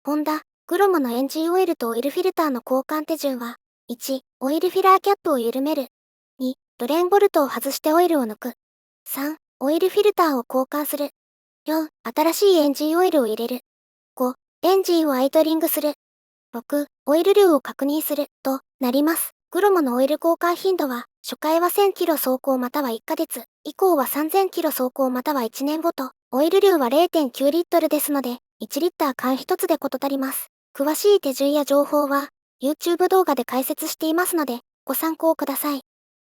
ホンダ、グロモのエンジンオイルとオイルフィルターの交換手順は、1、オイルフィラーキャップを緩める。2、ドレーンボルトを外してオイルを抜く。3、オイルフィルターを交換する。4、新しいエンジンオイルを入れる。5、エンジンをアイドリングする。6、オイル量を確認する、となります。グロモのオイル交換頻度は、初回は1000キロ走行または1ヶ月、以降は3000キロ走行または1年ごと、オイル量は0.9リットルですので、1リッター缶1つで事足ります。詳しい手順や情報は、YouTube 動画で解説していますので、ご参考ください。